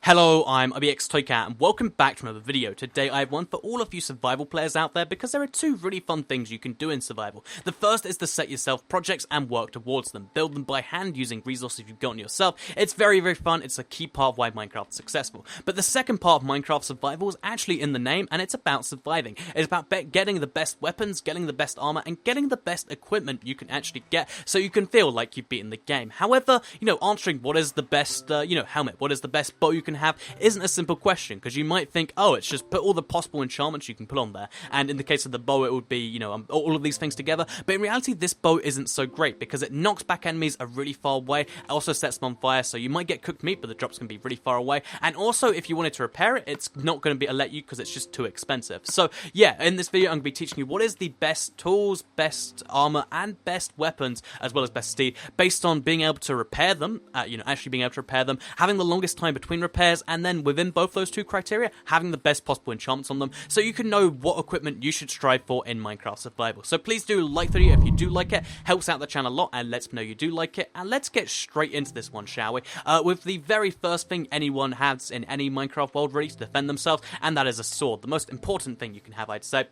Hello, I'm IBXToyCat and welcome back to another video. Today I have one for all of you survival players out there because there are two really fun things you can do in survival. The first is to set yourself projects and work towards them. Build them by hand using resources you've gotten yourself. It's very fun, it's a key part of why Minecraft is successful. But the second part of Minecraft survival is actually in the name and it's about surviving. It's about getting the best weapons, getting the best armor, and getting the best equipment you can actually get so you can feel like you've beaten the game. However, answering what is the best, helmet, what is the best bow you can have isn't a simple question, because you might think, oh, it's just put all the possible enchantments you can put on there, and in the case of the bow it would be, all of these things together, but in reality this bow isn't so great, because it knocks back enemies a really far away, it also sets them on fire, so you might get cooked meat, but the drop's going to be really far away, and also if you wanted to repair it, it's not going to let you, because it's just too expensive. So yeah, in this video I'm going to be teaching you what is the best tools, best armor, and best weapons, as well as best steed, based on being able to repair them, actually being able to repair them, having the longest time between repairs, and then within both those two criteria, having the best possible enchantments on them, so you can know what equipment you should strive for in Minecraft Survival. So please do like the video if you do like it, helps out the channel a lot, and lets me know you do like it, and let's get straight into this one, shall we? With the very first thing anyone has in any Minecraft world really to defend themselves, and that is a sword, the most important thing you can have, I'd say.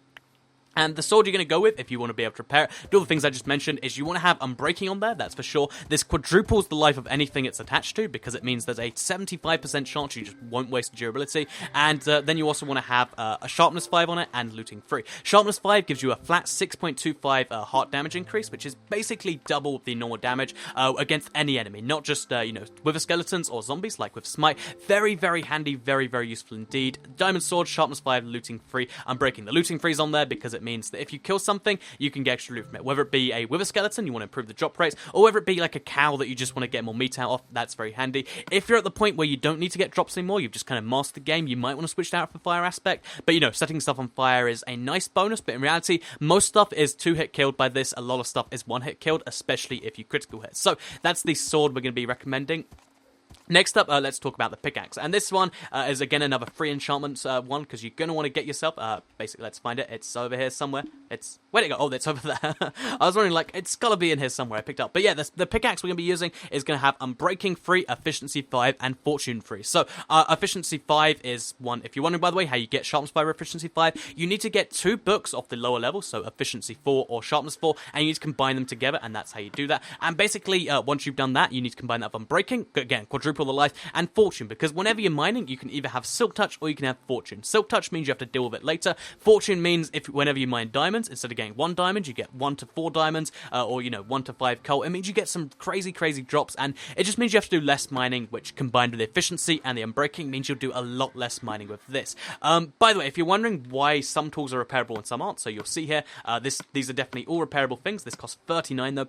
And the sword you're going to go with, if you want to be able to repair it, do all the things I just mentioned, is you want to have Unbreaking on there, that's for sure. This quadruples the life of anything it's attached to, because it means there's a 75% chance you just won't waste durability. And then you also want to have a Sharpness 5 on it, and Looting 3. Sharpness 5 gives you a flat 6.25 heart damage increase, which is basically double the normal damage against any enemy, not just, wither skeletons or zombies, like with Smite. Very handy, very useful indeed. Diamond Sword, Sharpness 5, Looting 3, Unbreaking. The Looting 3 is on there because it means that if you kill something, you can get extra loot from it. Whether it be a wither skeleton, you want to improve the drop rates, or whether it be like a cow that you just want to get more meat out of, that's very handy. If you're at the point where you don't need to get drops anymore, you've just kind of mastered the game, you might want to switch that out for fire aspect, but setting stuff on fire is a nice bonus, but in reality, most stuff is 2-hit killed by this, a lot of stuff is 1-hit killed, especially if you critical hit. So that's the sword we're going to be recommending. Next up, let's talk about the pickaxe, and this one is again another free enchantment one, because you're going to want to get yourself, basically, let's find it, it's over here somewhere, where'd it go? Oh, it's over there. I was wondering, it's got to be in here somewhere, I picked up, but yeah, the pickaxe we're going to be using is going to have Unbreaking 3, Efficiency 5, and Fortune 3, so Efficiency 5 is one, if you're wondering, by the way, how you get Sharpness 5 or Efficiency 5, you need to get 2 books off the lower level, so Efficiency 4 or Sharpness 4, and you need to combine them together, and that's how you do that, and basically, once you've done that, you need to combine that with Unbreaking, again, quadruple the life, and Fortune, because whenever you're mining, you can either have Silk Touch or you can have Fortune. Silk Touch means you have to deal with it later. Fortune means whenever you mine diamonds, instead of getting 1 diamond, you get 1 to 4 diamonds, or 1 to 5 coal. It means you get some crazy drops, and it just means you have to do less mining, which combined with the efficiency and the Unbreaking means you'll do a lot less mining with this. By the way, if you're wondering why some tools are repairable and some aren't, so you'll see here, these are definitely all repairable things. This costs 39 though.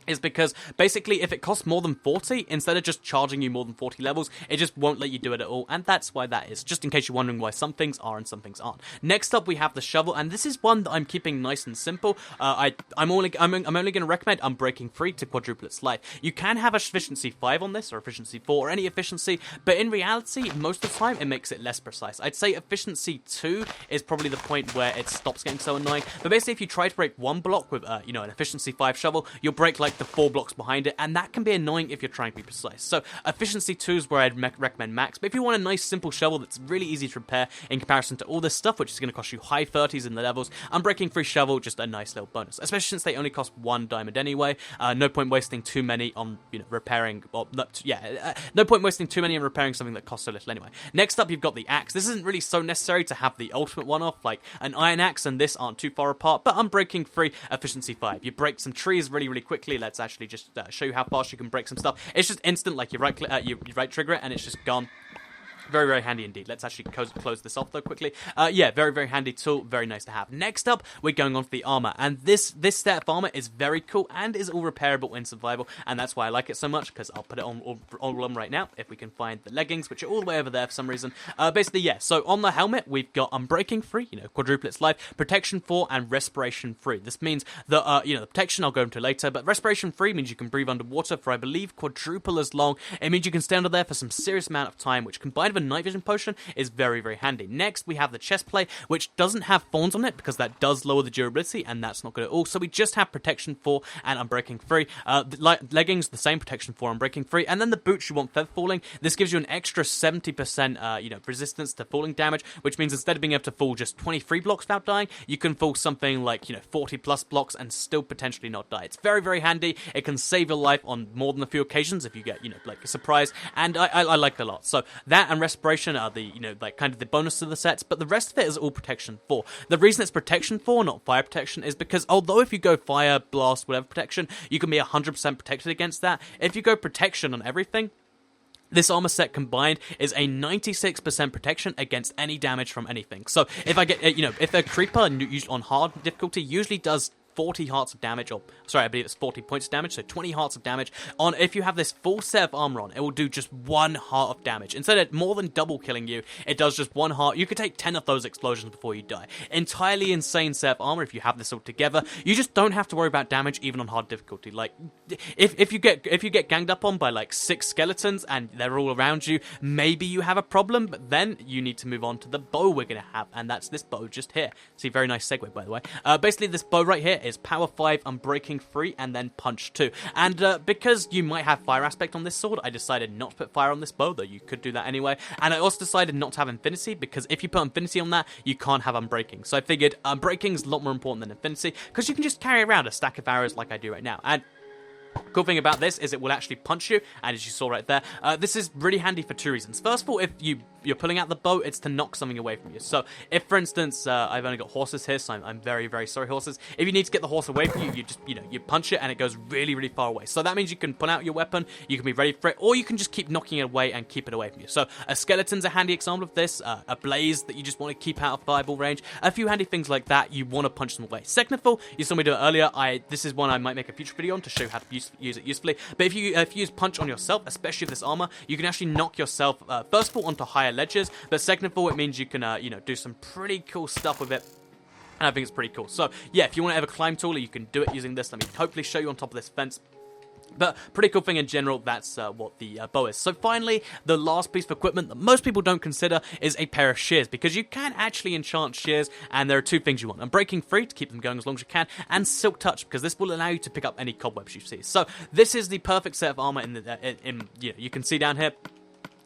Is because, basically, if it costs more than 40, instead of just charging you more than 40 levels, it just won't let you do it at all, and that's why that is, just in case you're wondering why some things are and some things aren't. Next up, we have the shovel, and this is one that I'm keeping nice and simple. I'm only going to recommend Unbreaking 3 to quadruple its life. You can have Efficiency 5 on this, or Efficiency 4, or any efficiency, but in reality, most of the time, it makes it less precise. I'd say Efficiency 2 is probably the point where it stops getting so annoying, but basically, if you try to break one block with, an Efficiency 5 shovel, you'll break, the 4 blocks behind it, and that can be annoying if you're trying to be precise. So Efficiency 2 is where I'd recommend max, but if you want a nice simple shovel that's really easy to repair in comparison to all this stuff, which is going to cost you high 30s in the levels, Unbreaking 3 shovel, just a nice little bonus, especially since they only cost 1 diamond anyway. No point wasting too many on repairing, no point wasting too many on repairing something that costs so little anyway. Next up, you've got the axe. This isn't really so necessary to have the ultimate one off, like an iron axe and this aren't too far apart, but Unbreaking 3, Efficiency 5. You break some trees really quickly. Let's actually just show you how fast you can break some stuff. It's just instant, like you right trigger it and it's just gone. Very handy indeed. Let's actually close this off though quickly. Yeah, very handy tool, very nice to have. Next up, we're going on to the armor, and this set of armor is very cool and is all repairable in survival, and that's why I like it so much, because I'll put it on right now if we can find the leggings, which are all the way over there for some reason. Basically, yeah. So on the helmet, we've got Unbreaking 3, quadruple its life, Protection 4, and Respiration 3. This means that the protection I'll go into later, but Respiration 3 means you can breathe underwater for I believe quadruple as long. It means you can stay under there for some serious amount of time, which combined of a night vision potion is very, very handy. Next, we have the chest plate, which doesn't have thorns on it because that does lower the durability, and that's not good at all. So we just have protection 4 and unbreaking 3. The leggings, the same, protection 4, unbreaking 3. And then the boots, you want feather falling. This gives you an extra 70% resistance to falling damage, which means instead of being able to fall just 23 blocks without dying, you can fall something like 40 plus blocks and still potentially not die. It's very, very handy. It can save your life on more than a few occasions if you get like a surprise, and I like it a lot. So that and respiration are the kind of the bonus to the sets, but the rest of it is all protection 4. The reason it's protection 4, not fire protection, is because although if you go fire, blast, whatever protection, you can be 100% protected against that. If you go protection on everything, this armor set combined is a 96% protection against any damage from anything. So if I get, if a creeper on hard difficulty usually does 40 hearts of damage, or sorry, I believe it's 40 points of damage, so 20 hearts of damage. If you have this full set of armor on, it will do just 1 heart of damage. Instead of more than double killing you, it does just 1 heart. You could take 10 of those explosions before you die. Entirely insane set of armor if you have this all together. You just don't have to worry about damage even on hard difficulty. Like, if you get ganged up on by like 6 skeletons and they're all around you, maybe you have a problem, but then you need to move on to the bow we're gonna have, and that's this bow just here. See, very nice segue, by the way. Basically, this bow right here is power 5, unbreaking 3, and then punch 2. And because you might have fire aspect on this sword, I decided not to put fire on this bow, though you could do that anyway. And I also decided not to have infinity, because if you put infinity on that, you can't have unbreaking. So I figured unbreaking is a lot more important than infinity, because you can just carry around a stack of arrows like I do right now. And cool thing about this is it will actually punch you, and as you saw right there, this is really handy for 2 reasons. First of all, if you're pulling out the bow, it's to knock something away from you. So if, for instance, I've only got horses here, so I'm very, very sorry, horses. If you need to get the horse away from you, you just, you punch it, and it goes really, really far away. So that means you can pull out your weapon, you can be ready for it, or you can just keep knocking it away and keep it away from you. So a skeleton's a handy example of this, a blaze that you just want to keep out of fireball range, a few handy things like that, you want to punch them away. Second of all, you saw me do it earlier, this is one I might make a future video on to show you how to use it usefully. But if you use punch on yourself, especially with this armor, you can actually knock yourself, first of all, onto higher ledges, but second of all, it means you can, do some pretty cool stuff with it. And I think it's pretty cool. So, yeah, if you want to ever climb taller, you can do it using this. Let me hopefully show you on top of this fence. But pretty cool thing in general, that's what the bow is. So finally, the last piece of equipment that most people don't consider is a pair of shears, because you can actually enchant shears, and there are 2 things you want. Unbreaking 3 to keep them going as long as you can, and Silk Touch, because this will allow you to pick up any cobwebs you see. So this is the perfect set of armor you can see down here.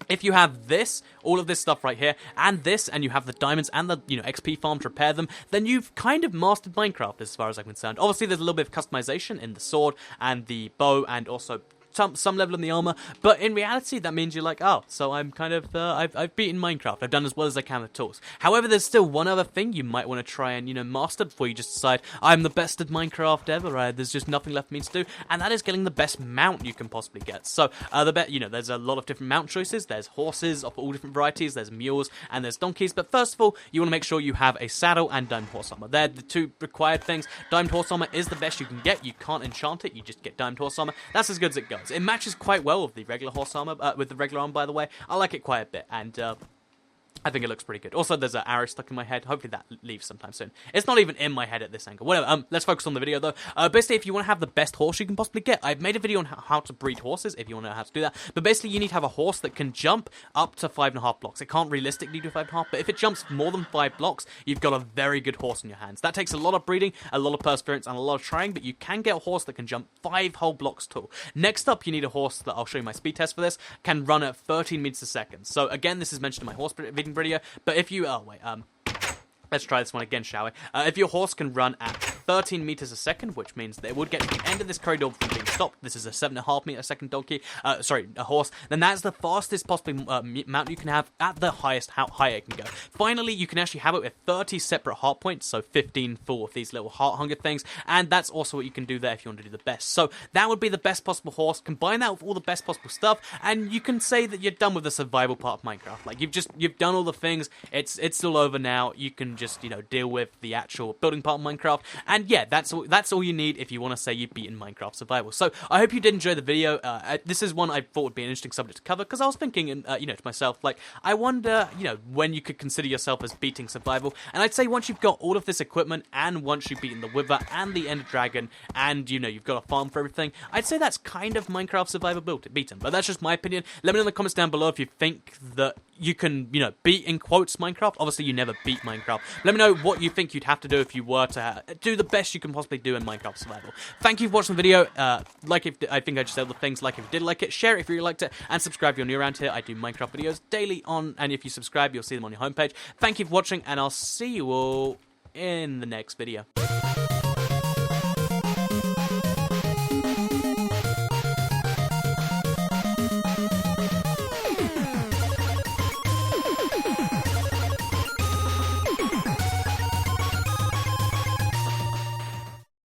If you have this, all of this stuff right here, and this, and you have the diamonds and the, XP farm to repair them, then you've kind of mastered Minecraft as far as I'm concerned. Obviously, there's a little bit of customization in the sword and the bow, and also some level in the armor, but in reality that means you're like, oh, so I'm kind of I've beaten Minecraft, I've done as well as I can with tools. However, there's still one other thing you might want to try and master before you just decide I'm the best at Minecraft ever, there's just nothing left for me to do, and that is getting the best mount you can possibly get. So there's a lot of different mount choices. There's horses of all different varieties, there's mules, and there's donkeys. But first of all, you want to make sure you have a saddle and diamond horse armor. They're the 2 required things. Diamond horse armor is the best you can get. You can't enchant it, you just get diamond horse armor. That's as good as it goes. It matches quite well with the regular horse armor, with the regular armor, by the way. I like it quite a bit, and I think it looks pretty good. Also, there's an arrow stuck in my head. Hopefully that leaves sometime soon. It's not even in my head at this angle. Whatever, let's focus on the video, though. Basically, if you want to have the best horse you can possibly get, I've made a video on how to breed horses, if you want to know how to do that. But basically, you need to have a horse that can jump up to 5.5 blocks. It can't realistically do 5.5, but if it jumps more than 5 blocks, you've got a very good horse in your hands. That takes a lot of breeding, a lot of perseverance, and a lot of trying, but you can get a horse that can jump 5 whole blocks tall. Next up, you need a horse that, I'll show you my speed test for this, can run at 13 meters a second. So again, this is mentioned in my horse breeding video, but if you, let's try this one again, shall we? If your horse can run at 13 meters a second, which means that it would get to the end of this corridor before being stopped. This is a 7.5 meter a second donkey, a horse. Then that's the fastest possible mount you can have at the highest, how high it can go. Finally, you can actually have it with 30 separate heart points, so 15 full of these little heart hunger things, and that's also what you can do there if you want to do the best. So that would be the best possible horse. Combine that with all the best possible stuff, and you can say that you're done with the survival part of Minecraft. Like, you've done all the things. It's all over now. You can just deal with the actual building part of Minecraft, and yeah, that's all you need if you want to say you've beaten Minecraft survival. So I hope you did enjoy the video. This is one I thought would be an interesting subject to cover, because I was thinking, to myself, like, I wonder, when you could consider yourself as beating survival. And I'd say once you've got all of this equipment, and once you've beaten the Wither and the Ender Dragon, and you've got a farm for everything, I'd say that's kind of Minecraft survival beaten. But that's just my opinion. Let me know in the comments down below if you think that you can, you know, beat in quotes Minecraft. Obviously, you never beat Minecraft. Let me know what you think you'd have to do if you were to do the best you can possibly do in Minecraft Survival. Thank you for watching the video. Like if I think I just said all the things. Like if you did like it, share it if you really liked it, and subscribe if you're new around here. I do Minecraft videos daily on, and if you subscribe, you'll see them on your homepage. Thank you for watching, and I'll see you all in the next video.